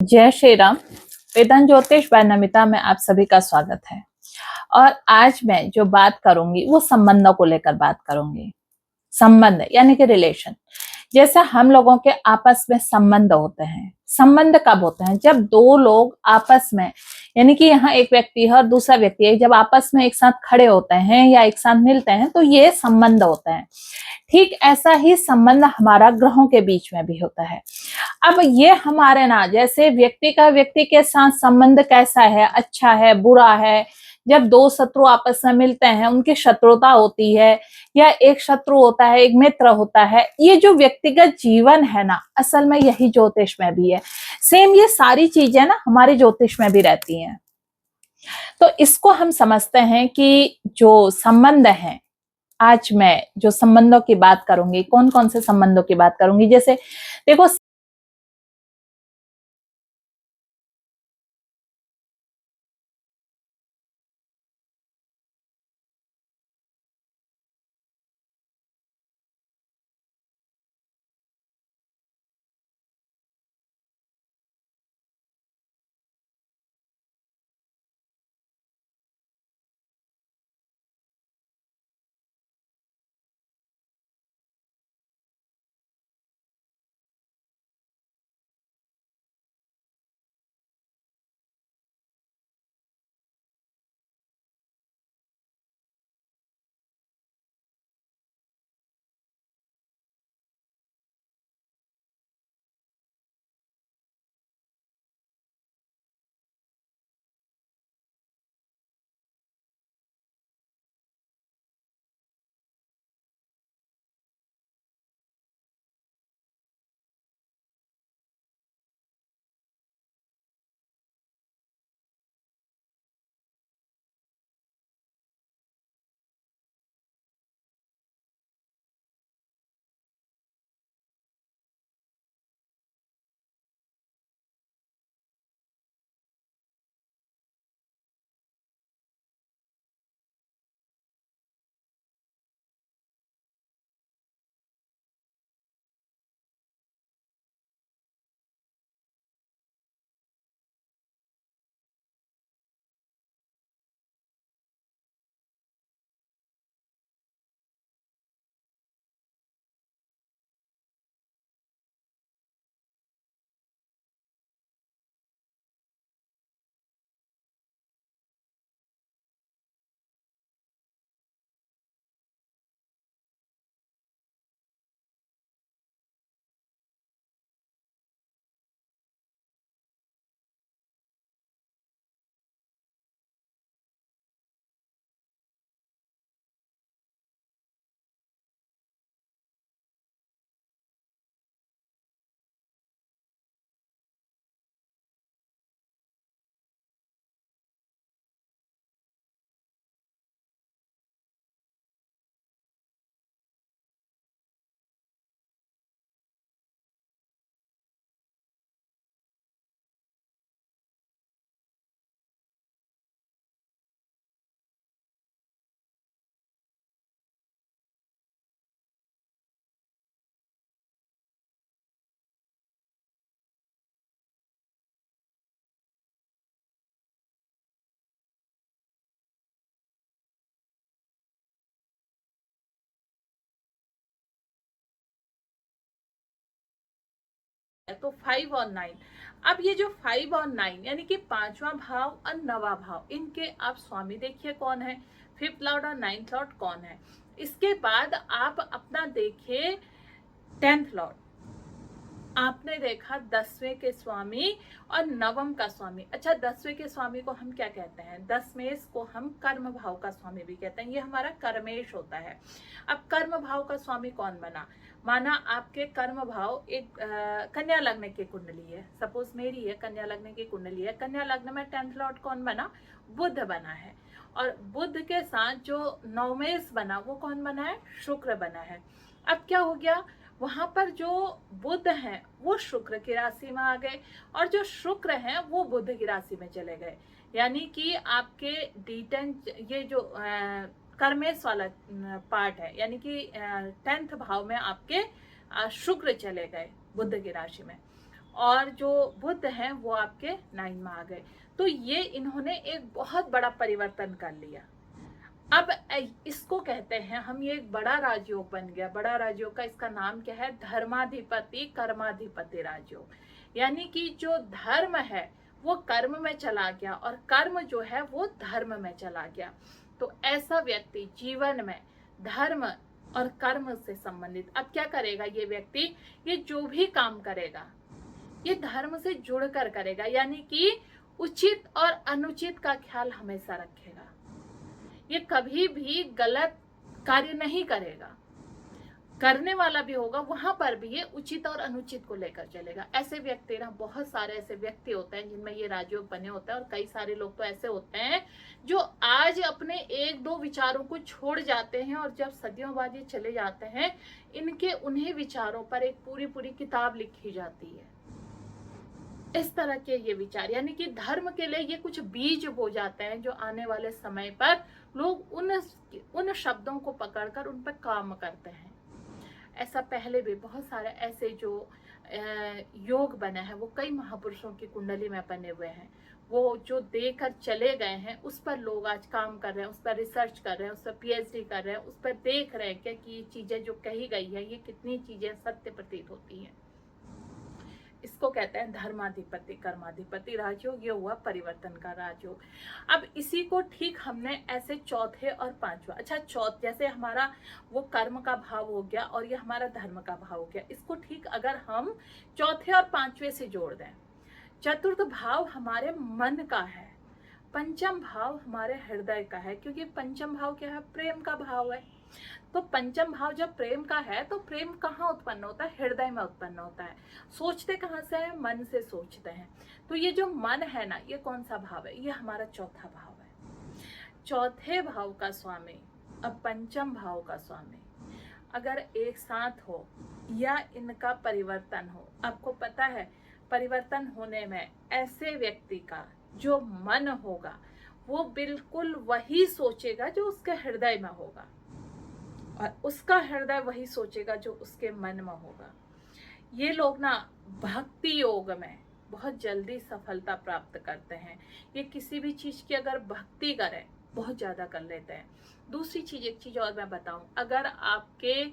जय श्री राम। वेदांत ज्योतिष बाय नमिता में आप सभी का स्वागत है। और आज मैं जो बात करूंगी वो संबंधों को लेकर बात करूंगी। संबंध यानी कि रिलेशन। जैसे हम लोगों के आपस में संबंध होते हैं। संबंध कब होते हैं? जब दो लोग आपस में, यानी कि यहाँ एक व्यक्ति है और दूसरा व्यक्ति है, जब आपस में एक साथ खड़े होते हैं या एक साथ मिलते हैं तो ये संबंध होते हैं। ठीक ऐसा ही संबंध हमारा ग्रहों के बीच में भी होता है। अब ये हमारे ना, जैसे व्यक्ति का व्यक्ति के साथ संबंध कैसा है, अच्छा है, बुरा है। जब दो शत्रु आपस में मिलते हैं उनकी शत्रुता होती है, या एक शत्रु होता है एक मित्र होता है। ये जो व्यक्तिगत जीवन है ना, असल में यही ज्योतिष में भी है। सेम ये सारी चीजें ना हमारे ज्योतिष में भी रहती हैं। तो इसको हम समझते हैं कि जो संबंध है, आज मैं जो संबंधों की बात करूंगी, कौन कौन से संबंधों की बात करूंगी। जैसे देखो, तो 5 और 9। अब ये जो 5 और 9 यानी कि पांचवा भाव और नवा भाव, इनके आप स्वामी देखिए कौन है, 5th लॉर्ड और 9th लॉर्ड कौन है। इसके बाद आप अपना देखिए 10th लॉर्ड, आपने देखा 10वें के स्वामी और नवम का स्वामी। अच्छा, 10वें के स्वामी को हम क्या कहते हैं? दशमेश को हम कर्म भाव का स्वामी भी कहते हैं। ये हमारा कर्मेश होता है। अब कर्म भाव का स्वामी कौन बना? माना आपके कर्म भाव एक कन्या लग्न की कुंडली है, सपोज मेरी है कन्या लग्न की कुंडली है। कन्या लग्न में 10th लॉर्ड कौन बना? बुध बना है। और बुध के साथ जो नवमेश बना वो कौन बना है? शुक्र बना है। अब क्या हो गया, वहां पर जो बुध हैं वो शुक्र की राशि में आ गए, और जो शुक्र हैं वो बुध की राशि में चले गए। यानी कि आपके D10, ये जो कर्मेश वाला पार्ट है, यानी कि 10th भाव में आपके शुक्र चले गए बुध की राशि में। और जो बुध हैं वो आपके 9 में आ गए। तो ये इन्होंने एक बहुत बड़ा परिवर्तन कर लिया। अब इसको कहते हैं हम, ये एक बड़ा राजयोग बन गया। बड़ा राजयोग का इसका नाम क्या है? धर्माधिपति कर्माधिपति राजयोग। यानी कि जो धर्म है वो कर्म में चला गया और कर्म जो है वो धर्म में चला गया। तो ऐसा व्यक्ति जीवन में धर्म और कर्म से संबंधित अब क्या करेगा ये व्यक्ति? ये जो भी काम करेगा ये धर्म से जुड़कर करेगा, यानी कि उचित और अनुचित का ख्याल हमेशा रखेगा। ये कभी भी गलत कार्य नहीं करेगा। करने वाला भी होगा वहां पर भी ये उचित और अनुचित को लेकर चलेगा। ऐसे व्यक्ति ना, बहुत सारे ऐसे व्यक्ति होते हैं जिनमें ये राजयोग बने होते हैं। और कई सारे लोग तो ऐसे होते हैं जो आज अपने एक दो विचारों को छोड़ जाते हैं और जब सदियों बाद ये चले जाते हैं, इनके उन्हीं विचारों पर एक पूरी पूरी किताब लिखी जाती है। इस तरह के ये विचार, यानी कि धर्म के लिए ये कुछ बीज बो जाते हैं जो आने वाले समय पर लोग उन शब्दों को पकड़कर उन पर काम करते हैं। ऐसा पहले भी बहुत सारे ऐसे जो योग बने हैं वो कई महापुरुषों की कुंडली में बने हुए हैं। वो जो देकर चले गए हैं उस पर लोग आज काम कर रहे हैं, उस पर रिसर्च कर रहे हैं, उस पर पीएचडी कर रहे हैं, उस पर देख रहे हैं कि ये चीजें जो कही गई है ये कितनी चीजें सत्य प्रतीत होती हैं। इसको कहते हैं धर्माधिपति कर्माधिपति राजयोग। ये हुआ परिवर्तन का राजयोग। अब इसी को ठीक हमने ऐसे चौथे और पांचवा, अच्छा जैसे हमारा वो कर्म का भाव हो गया और ये हमारा धर्म का भाव हो गया, इसको ठीक अगर हम चौथे और पांचवे से जोड़ दें, चतुर्थ भाव हमारे मन का है, पंचम भाव हमारे हृदय का है, क्योंकि पंचम भाव क्या है? प्रेम का भाव है। तो पंचम भाव जब प्रेम का है तो प्रेम कहाँ उत्पन्न होता है? हृदय में उत्पन्न होता है। सोचते कहाँ से हैं? मन से सोचते हैं। तो ये जो मन है ना, ये कौन सा भाव है? ये हमारा चौथा भाव है। चौथे भाव का स्वामी अब पंचम भाव का स्वामी अगर एक साथ हो या इनका परिवर्तन हो, आपको पता है परिवर्तन होने में ऐसे व्यक्ति का जो मन होगा वो बिल्कुल वही सोचेगा जो उसके हृदय में होगा और उसका हृदय वही सोचेगा जो उसके मन में होगा। ये लोग ना भक्ति योग में बहुत जल्दी सफलता प्राप्त करते हैं। ये किसी भी चीज की अगर भक्ति करें बहुत ज्यादा कर लेते हैं। दूसरी चीज, एक चीज और मैं बताऊं, अगर आपके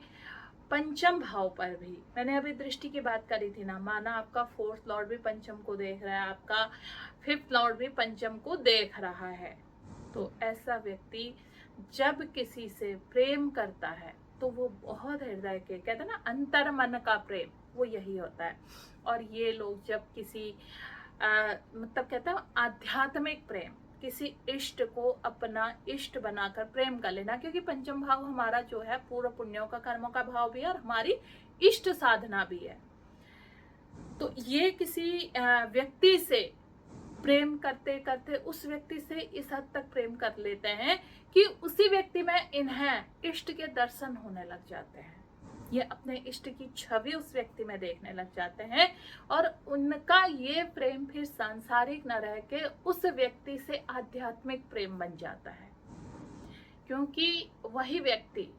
पंचम भाव पर भी, मैंने अभी दृष्टि की बात करी थी ना, माना आपका फोर्थ लॉर्ड भी पंचम को देख रहा है, आपका फिफ्थ लॉर्ड भी पंचम को देख रहा है, तो ऐसा व्यक्ति जब किसी से प्रेम करता है तो वो बहुत हृदय के, कहते हैं ना अंतर मन का प्रेम, वो यही होता है। और ये लोग जब किसी मतलब कहते हैं आध्यात्मिक प्रेम, किसी इष्ट को अपना इष्ट बनाकर प्रेम कर लेना, क्योंकि पंचम भाव हमारा जो है पूर्व पुण्यों का, कर्मों का भाव भी है और हमारी इष्ट साधना भी है। तो ये किसी व्यक्ति से प्रेम करते करते उस व्यक्ति से इस हद तक प्रेम कर लेते हैं कि उसी व्यक्ति में इन्हें इष्ट के दर्शन होने लग जाते हैं। ये अपने इष्ट की छवि उस व्यक्ति में देखने लग जाते हैं और उनका ये प्रेम फिर सांसारिक न रह के उस व्यक्ति से आध्यात्मिक प्रेम बन जाता है, क्योंकि वही व्यक्ति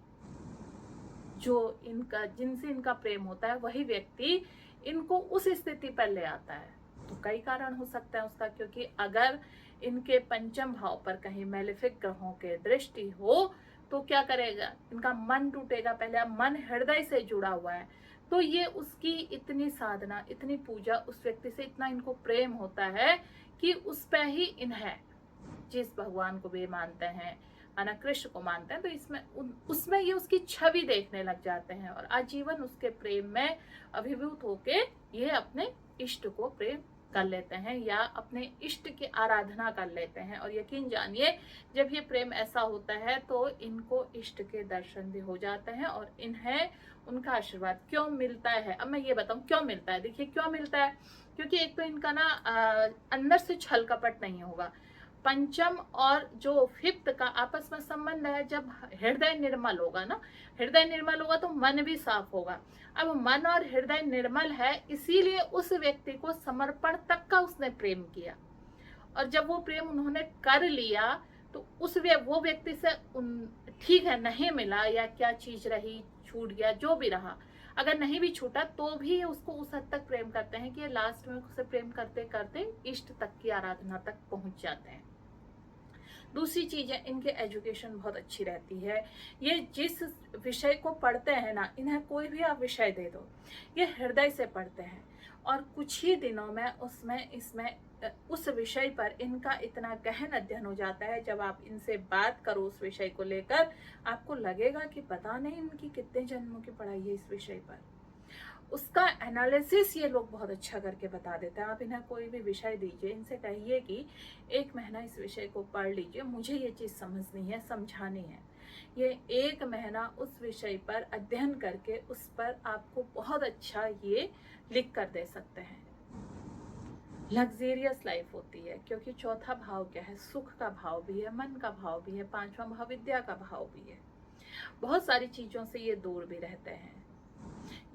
जो इनका, जिनसे इनका प्रेम होता है, वही व्यक्ति इनको उस स्थिति पर ले आता है। तो कई कारण हो सकता है उसका, क्योंकि अगर इनके पंचम भाव पर कहीं मैलेफिक ग्रहों के दृष्टि हो तो क्या करेगा? इनका मन टूटेगा। पहले अब मन हृदय से जुड़ा हुआ है तो ये उसकी इतनी साधना, इतनी पूजा, उस व्यक्ति से इतना इनको प्रेम होता है कि उस पर ही इन्हें, जिस भगवान को भी मानते हैं, माना कृष्ण को मानते हैं, तो इसमें उसमें ये उसकी छवि देखने लग जाते हैं और आजीवन उसके प्रेम में अभिभूत होके ये अपने इष्ट को प्रेम कर लेते हैं या अपने इष्ट की आराधना कर लेते हैं। और यकीन जानिए जब ये प्रेम ऐसा होता है तो इनको इष्ट के दर्शन भी हो जाते हैं और इन्हें उनका आशीर्वाद क्यों मिलता है। अब मैं ये बताऊं क्यों मिलता है। देखिए क्यों मिलता है, क्योंकि एक तो इनका ना अंदर से छल कपट नहीं होगा। पंचम और जो फिफ्थ का आपस में संबंध है। जब हृदय निर्मल होगा ना, हृदय निर्मल होगा तो मन भी साफ होगा। अब मन और हृदय निर्मल है, इसीलिए उस व्यक्ति को समर्पण तक का उसने प्रेम किया और जब वो प्रेम उन्होंने कर लिया तो वो व्यक्ति से ठीक है नहीं मिला या क्या चीज रही, छूट गया, जो भी रहा, अगर नहीं भी छूटा तो भी ये उसको उस हद तक प्रेम करते हैं कि ये लास्ट में उसे प्रेम करते करते इष्ट तक की आराधना तक पहुंच जाते हैं। दूसरी चीज है, इनके एजुकेशन बहुत अच्छी रहती है। ये जिस विषय को पढ़ते हैं ना, इन्हें कोई भी आप विषय दे दो, ये हृदय से पढ़ते हैं और कुछ ही दिनों में उसमें इसमें उस विषय पर इनका इतना गहन अध्ययन हो जाता है। जब आप इनसे बात करो उस विषय को लेकर, आपको लगेगा कि पता नहीं इनकी कितने जन्मों की पढ़ाई है इस विषय पर। उसका एनालिसिस ये लोग बहुत अच्छा करके बता देते हैं। आप इन्हें कोई भी विषय दीजिए, इनसे कहिए कि 1 महीना इस विषय को पढ़ लीजिए, मुझे ये चीज़ समझनी है, समझानी है। ये 1 महीना उस विषय पर अध्ययन करके उस पर आपको बहुत अच्छा ये लिख कर दे सकते हैं। लग्जेरियस लाइफ होती है, क्योंकि चौथा भाव क्या है, सुख का भाव भी है, मन का भाव भी है, 5वां भाव विद्या का भाव भी है। बहुत सारी चीज़ों से ये दूर भी रहते हैं।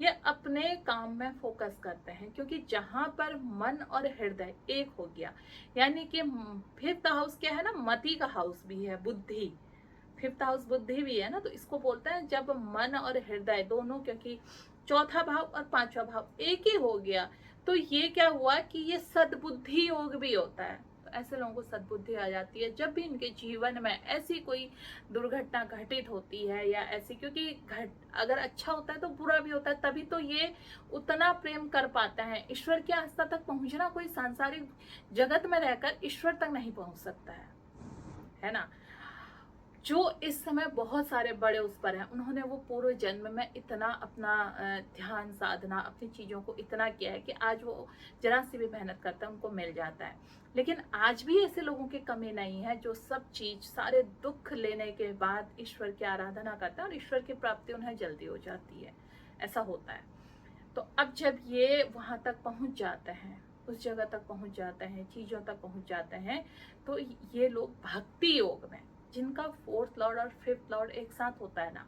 ये अपने काम में फोकस करते हैं, क्योंकि जहां पर मन और हृदय एक हो गया, यानी कि 5th हाउस क्या है ना, मति का हाउस भी है, बुद्धि। 5th हाउस बुद्धि भी है ना, तो इसको बोलते हैं जब मन और हृदय दोनों, क्योंकि चौथा भाव और 5वां भाव एक ही हो गया, तो ये क्या हुआ कि ये सद्बुद्धि योग भी होता है। तो ऐसे लोगों को सद्बुद्धि आ जाती है जब भी इनके जीवन में ऐसी कोई दुर्घटना घटित होती है या ऐसी, क्योंकि अगर अच्छा होता है तो बुरा भी होता है, तभी तो ये उतना प्रेम कर पाते हैं। ईश्वर के आस्था तक पहुंचना कोई सांसारिक जगत में रहकर ईश्वर तक नहीं पहुंच सकता है ना। जो इस समय बहुत सारे बड़े उस पर हैं, उन्होंने वो पूर्व जन्म में इतना अपना ध्यान साधना अपनी चीज़ों को इतना किया है कि आज वो जरा सी भी मेहनत करते हैं उनको मिल जाता है। लेकिन आज भी ऐसे लोगों की कमी नहीं है जो सब चीज़ सारे दुख लेने के बाद ईश्वर की आराधना करते हैं और ईश्वर की प्राप्ति उन्हें जल्दी हो जाती है। ऐसा होता है। तो अब जब ये वहाँ तक पहुँच जाते हैं, उस जगह तक पहुँच जाते हैं, चीज़ों तक पहुँच जाते हैं, तो ये लोग भक्ति योग में, जिनका 4th लॉर्ड और 5th लॉर्ड एक साथ होता है ना,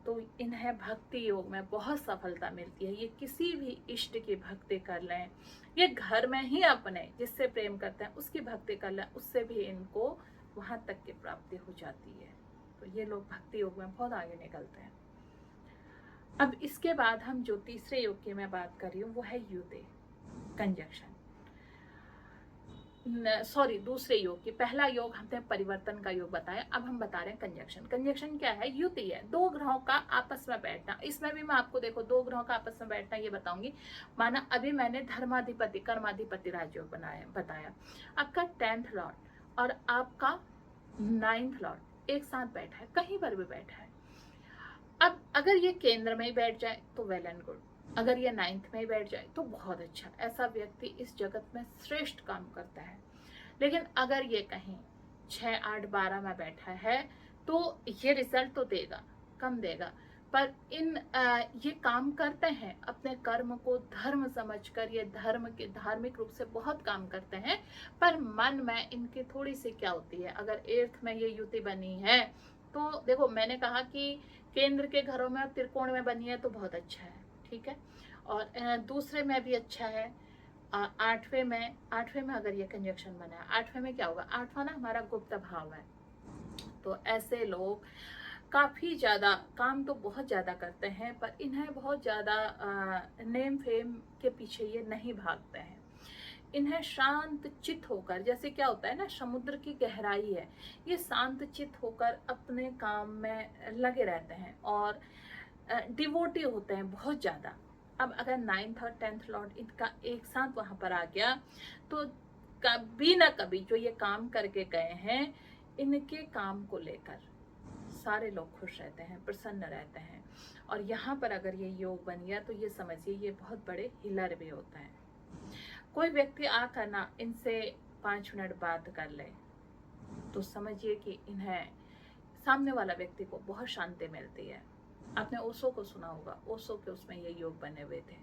तो इन्हें भक्ति योग में बहुत सफलता मिलती है। ये किसी भी इष्ट की भक्ति कर लें, ये घर में ही अपने जिससे प्रेम करते हैं उसकी भक्ति कर लें, उससे भी इनको वहाँ तक की प्राप्ति हो जाती है। तो ये लोग भक्ति योग में बहुत आगे निकलते हैं। अब इसके बाद हम जो तीसरे योग की मैं बात कर रही हूँ वो है युति, कंजक्शन। सॉरी, दूसरे योग की। पहला योग हमने परिवर्तन का योग बताया, अब हम बता रहे हैं कंजक्शन। कंजक्शन क्या है? युति है, 2 ग्रहों का आपस में बैठना। इसमें भी मैं आपको देखो 2 ग्रहों का आपस में बैठना ये बताऊंगी। माना अभी मैंने धर्माधिपति कर्माधिपति राजयोग बताया, आपका 10th लॉर्ड और आपका 9th लॉर्ड एक साथ बैठा है, कहीं पर भी बैठा है। अब अगर ये केंद्र में ही बैठ जाए तो वेल एंड गुड, अगर ये 9th में ही बैठ जाए तो बहुत अच्छा। ऐसा व्यक्ति इस जगत में श्रेष्ठ काम करता है। लेकिन अगर ये कहीं 6, 8, 12 में बैठा है तो ये रिजल्ट तो देगा, कम देगा, पर ये काम करते हैं अपने कर्म को धर्म समझकर, ये धार्मिक रूप से बहुत काम करते हैं, पर मन में इनकी थोड़ी सी क्या होती है। अगर 8th में ये युति बनी है तो देखो, मैंने कहा कि केंद्र के घरों में और त्रिकोण में बनी है तो बहुत अच्छा है, ठीक है, और दूसरे में भी अच्छा है। 8वें में अगर ये कंजक्शन बना है, 8वें में क्या होगा, 8वां ना हमारा गुप्त भाव है। तो ऐसे लोग काफ़ी ज़्यादा काम तो बहुत ज़्यादा करते हैं, पर इन्हें बहुत ज़्यादा नेम फेम के पीछे ये नहीं भागते हैं। इन्हें शांत चित होकर, जैसे क्या होता है ना, समुद्र की गहराई है, ये शांत चित होकर अपने काम में लगे रहते हैं और डिवोटी होते हैं बहुत ज़्यादा। अब अगर 9th और 10th लॉर्ड इनका एक साथ वहाँ पर आ गया तो कभी ना कभी जो ये काम करके गए हैं, इनके काम को लेकर सारे लोग खुश रहते हैं, प्रसन्न रहते हैं। और यहाँ पर अगर ये योग बन गया तो ये समझिए ये बहुत बड़े हिलर भी होता है। कोई व्यक्ति आकर ना इनसे 5 मिनट बात कर ले तो समझिए कि इन्हें सामने वाला व्यक्ति को बहुत शांति मिलती है। आपने ओशो को सुना होगा, ओशो के उसमें ये योग बने हुए थे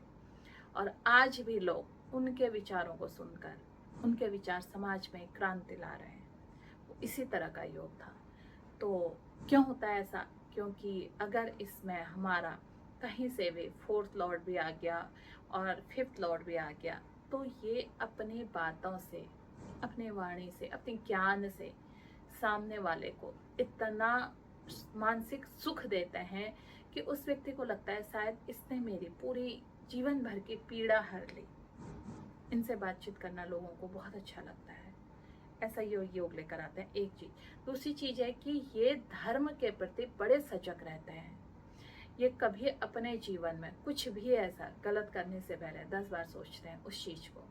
और आज भी लोग उनके विचारों को सुनकर, उनके विचार समाज में क्रांति ला रहे हैं। इसी तरह का योग था। तो क्यों होता है ऐसा? क्योंकि अगर इसमें हमारा कहीं से भी 4th लॉर्ड भी आ गया और 5th लॉर्ड भी आ गया तो ये अपनी बातों से, अपनी वाणी से, अपने ज्ञान से सामने वाले को इतना मानसिक सुख देते हैं कि उस व्यक्ति को लगता है शायद इसने मेरी पूरी जीवन भर की पीड़ा हर ली। इनसे बातचीत करना लोगों को बहुत अच्छा लगता है। ऐसा योग लेकर आते हैं, एक चीज। दूसरी चीज है कि ये धर्म के प्रति बड़े सजग रहते हैं। ये कभी अपने जीवन में कुछ भी ऐसा गलत करने से पहले 10 बार सोचते हैं उस चीज को।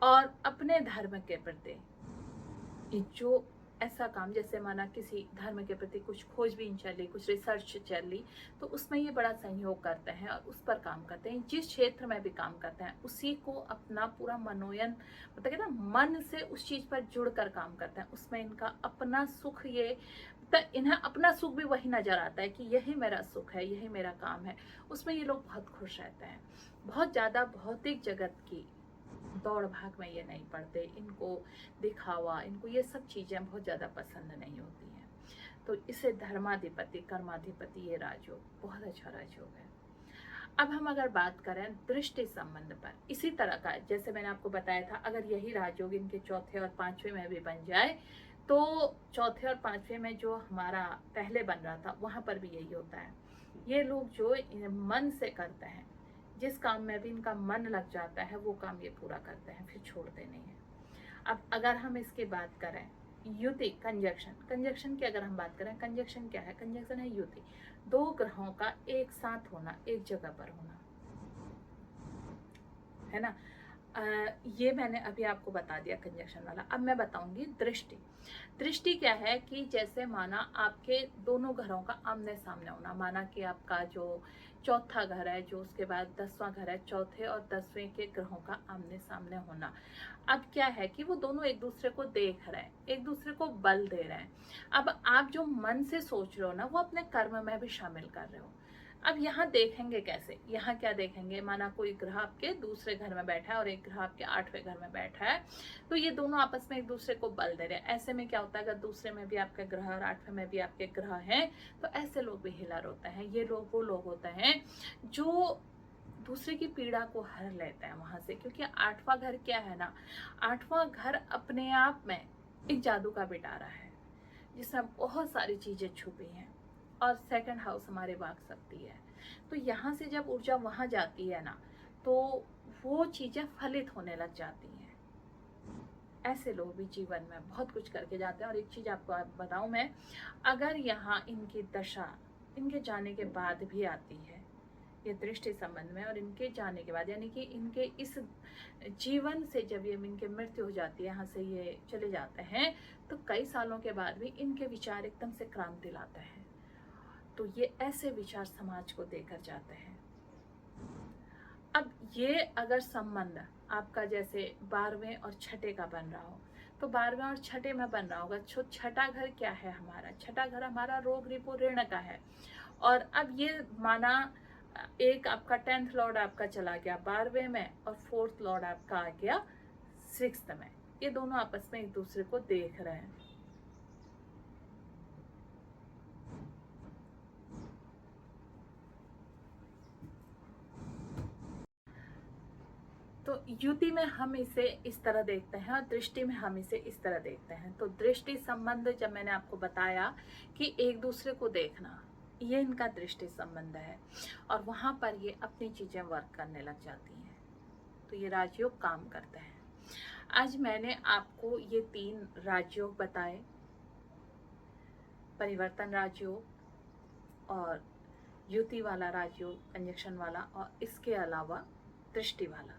और अपने धर्म के प्रति जो ऐसा काम, जैसे माना किसी धर्म के प्रति कुछ खोजबीन चली, कुछ रिसर्च चली, तो उसमें ये बड़ा सहयोग करते हैं और उस पर काम करते हैं। जिस क्षेत्र में भी काम करते हैं उसी को अपना पूरा मनोयन, मतलब कहते हैं मन से उस चीज पर जुड़कर काम करते हैं। उसमें इनका अपना सुख, ये इन्हें अपना सुख भी वही नजर आता है कि यही मेरा सुख है, यही मेरा काम है। उसमें ये लोग बहुत खुश रहते हैं। बहुत ज्यादा भौतिक जगत की दौड़ भाग में ये नहीं पड़ते। इनको दिखावा, इनको ये सब चीजें बहुत ज्यादा पसंद नहीं होती हैं। तो इसे धर्माधिपति कर्माधिपति ये राजयोग बहुत अच्छा राजयोग है। अब हम अगर बात करें दृष्टि संबंध पर, इसी तरह का जैसे मैंने आपको बताया था, अगर यही राजयोग इनके चौथे और पांचवें में भी बन जाए तो चौथे और पांचवें में जो हमारा पहले बन रहा था वहां पर भी यही होता है। ये लोग जो मन से करते हैं, जिस काम में भी इनका मन लग जाता है वो काम ये पूरा करते हैं, फिर छोड़ते नहीं है। अब अगर हम इसकी बात करें युति, कंजक्शन की अगर हम बात करें, कंजक्शन क्या है? कंजक्शन है युति, दो ग्रहों का एक साथ होना, एक जगह पर होना, है ना। ये मैंने अभी आपको बता दिया कंजक्शन वाला। अब मैं बताऊंगी दृष्टि। दृष्टि क्या है कि जैसे माना आपके दोनों घरों का आमने सामने होना, माना कि आपका जो चौथा घर है, जो उसके बाद 10वां घर है, चौथे और 10वें के ग्रहों का आमने सामने होना। अब क्या है कि वो दोनों एक दूसरे को देख रहे हैं, एक दूसरे को बल दे रहे हैं। अब आप जो मन से सोच रहे हो ना, वो अपने कर्म में भी शामिल कर रहे हो। अब यहाँ देखेंगे कैसे? यहाँ क्या देखेंगे? माना कोई ग्रह आपके दूसरे घर में बैठा है और एक ग्रह आपके 8वें घर में बैठा है, तो ये दोनों आपस में एक दूसरे को बल दे रहे हैं। ऐसे में क्या होता है, अगर दूसरे में भी आपके ग्रह और 8वें में भी आपके ग्रह हैं, तो ऐसे लोग भी हिलर होते हैं। ये लोग वो लोग होते हैं जो दूसरे की पीड़ा को हर लेते हैं वहां से, क्योंकि 8वां घर क्या है ना, 8वां घर अपने आप में एक जादू का पिटारा है जिसमें बहुत सारी चीजें छुपी हैं। और सेकंड हाउस हमारे वाक शक्ति है। तो यहाँ से जब ऊर्जा वहां जाती है ना, तो वो चीजें फलित होने लग जाती हैं। ऐसे लोग भी जीवन में बहुत कुछ करके जाते हैं। और एक चीज आपको बताऊं मैं, अगर यहाँ इनकी दशा इनके जाने के बाद भी आती है, ये दृष्टि संबंध में, और इनके जाने के बाद, यानी कि इनके इस जीवन से जब ये इनके मृत्यु हो जाती है, यहाँ से ये चले जाते हैं, तो कई सालों के बाद भी इनके विचार एकदम से क्रांति लाते हैं। तो ये ऐसे विचार समाज को देकर जाते हैं। अब ये अगर संबंध आपका जैसे 12वें और छठे का बन रहा हो, तो 12वें और छठे में बन रहा होगा। छठा घर क्या है हमारा? छठा घर हमारा रोग रिपो ऋण का है। और अब ये माना एक आपका 10th लॉर्ड आपका चला गया 12वें में और 4th लॉर्ड आपका आ गया 6th में। ये दोनों आपस में एक दूसरे को देख रहे हैं। तो युति में हम इसे इस तरह देखते हैं और दृष्टि में हम इसे इस तरह देखते हैं। तो दृष्टि संबंध जब मैंने आपको बताया कि एक दूसरे को देखना, ये इनका दृष्टि संबंध है और वहां पर ये अपनी चीजें वर्क करने लग जाती हैं। तो ये राजयोग काम करते हैं। आज मैंने आपको ये 3 राजयोग बताए, परिवर्तन राजयोग और युति वाला राजयोग, कंजक्शन वाला, और इसके अलावा दृष्टि वाला।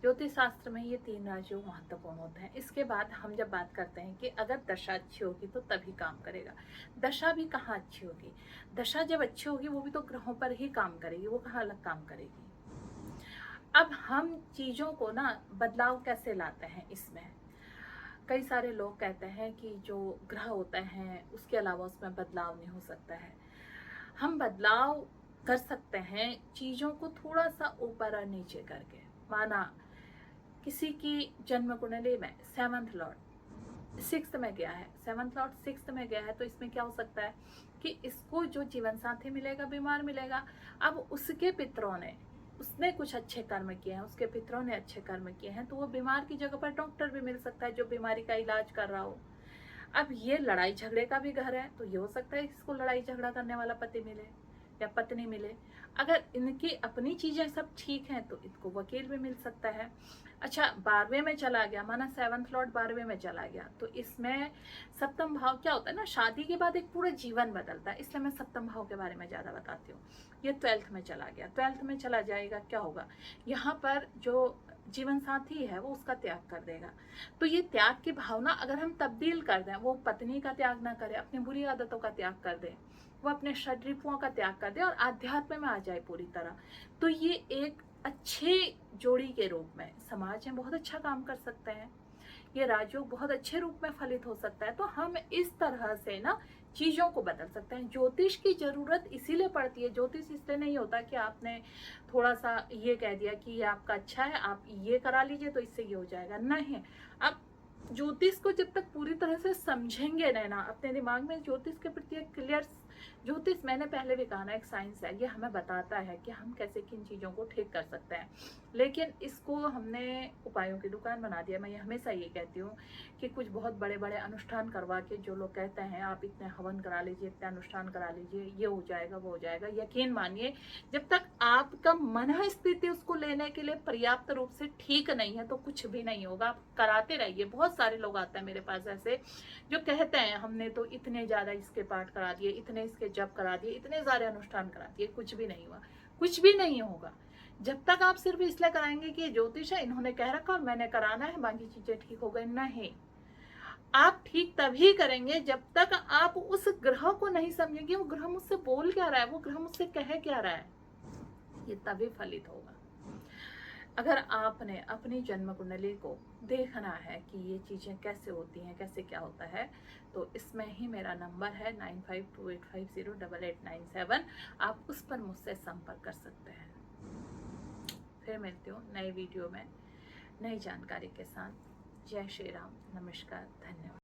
ज्योतिष शास्त्र में ये 3 राजयोग महत्वपूर्ण होते हैं। इसके बाद हम जब बात करते हैं कि अगर दशा अच्छी होगी तो तभी काम करेगा। दशा भी कहाँ अच्छी होगी? दशा जब अच्छी होगी वो भी तो ग्रहों पर ही काम करेगी, वो कहाँ अलग काम करेगी। अब हम चीजों को ना बदलाव कैसे लाते हैं इसमें? कई सारे लोग कहते हैं कि जो ग्रह होते हैं उसके अलावा उसमें बदलाव नहीं हो सकता है। हम बदलाव कर सकते हैं चीजों को थोड़ा सा ऊपर और नीचे करके। माना किसी की जन्म कुंडली में 7th लॉर्ड 6th में गया है, 7th लॉर्ड 6th में गया है, तो इसमें क्या हो सकता है कि इसको जो जीवन साथी मिलेगा बीमार मिलेगा। अब उसके पितरों ने, उसने कुछ अच्छे कर्म किए हैं, उसके पितरों ने अच्छे कर्म किए हैं, तो वो बीमार की जगह पर डॉक्टर भी मिल सकता है जो बीमारी का इलाज कर रहा हो। अब ये लड़ाई झगड़े का भी घर है, तो ये हो सकता है इसको लड़ाई झगड़ा करने वाला पति मिले, या पत्नी मिले। अगर इनकी अपनी चीजें सब ठीक हैं तो इनको वकील भी मिल सकता है। अच्छा, 12वें में चला गया, माना 7th लॉर्ड 12वें में चला गया, तो इसमें सप्तम भाव क्या होता है ना, शादी के बाद एक पूरा जीवन बदलता है, इसलिए मैं सप्तम भाव के बारे में ज्यादा बताती हूँ। ये 12th में चला गया, 12th में चला जाएगा, क्या होगा यहाँ पर, जो जीवन साथी है वो उसका त्याग कर देगा। तो ये त्याग की भावना अगर हम तब्दील कर दें, वो पत्नी का त्याग ना करे, अपनी बुरी आदतों का त्याग कर दे, वो अपने षड्रिपुओं का त्याग कर दे और आध्यात्म में आ जाए पूरी तरह, तो ये एक अच्छे जोड़ी के रूप में समाज में बहुत अच्छा काम कर सकते हैं। ये राजयोग बहुत अच्छे रूप में फलित हो सकता है। तो हम इस तरह से ना चीजों को बदल सकते हैं। ज्योतिष की जरूरत इसीलिए पड़ती है, ज्योतिष इसलिए नहीं होता कि आपने थोड़ा सा ये कह दिया कि ये आपका अच्छा है, आप ये करा लीजिए तो इससे ये हो जाएगा, नहीं। आप ज्योतिष को जब तक पूरी तरह से समझेंगे नहीं ना, अपने दिमाग में ज्योतिष के प्रति एक क्लियर, ज्योतिष मैंने पहले भी कहा ना एक साइंस है, ये हमें बताता है कि हम कैसे किन चीजों को ठीक कर सकते हैं। लेकिन इसको हमने उपायों की दुकान बना दिया। मैं ये हमेशा ये कहती हूँ कि कुछ बहुत बड़े बड़े अनुष्ठान करवा के जो लोग कहते हैं आप इतने हवन करा लीजिए, इतने अनुष्ठान करा लीजिए, ये हो जाएगा वो हो जाएगा, यकीन मानिए जब तक आपका मन स्थिति उसको लेने के लिए पर्याप्त रूप से ठीक नहीं है तो कुछ भी नहीं होगा। आप कराते रहिए। बहुत सारे लोग आते हैं मेरे पास ऐसे जो कहते हैं हमने तो इतने ज्यादा इसके पाठ करा दिए, इतने इसके जप करा दिए, इतने सारे अनुष्ठान करा दिए, कुछ भी नहीं हुआ, कुछ भी नहीं होगा। जब तक आप सिर्फ इसलिए कराएंगे कि ये ज्योतिष है, इन्होंने कह रखा और मैंने कराना है, बाकी चीजें ठीक हो गई, नहीं। आप ठीक तभी करेंगे जब तक आप उस ग्रह को नहीं समझेंगे वो ग्रह मुझसे बोल क्या रहा है, वो ग्रह मुझसे कह क्या रहा है, ये तभी फलित होगा। अगर आपने अपनी जन्म कुंडली को देखना है कि ये चीजें कैसे होती हैं, कैसे क्या होता है, तो इसमें ही मेरा नंबर है 9528508897। आप उस पर मुझसे संपर्क कर सकते हैं। फिर मिलती हूँ नई वीडियो में नई जानकारी के साथ। जय श्री राम, नमस्कार, धन्यवाद।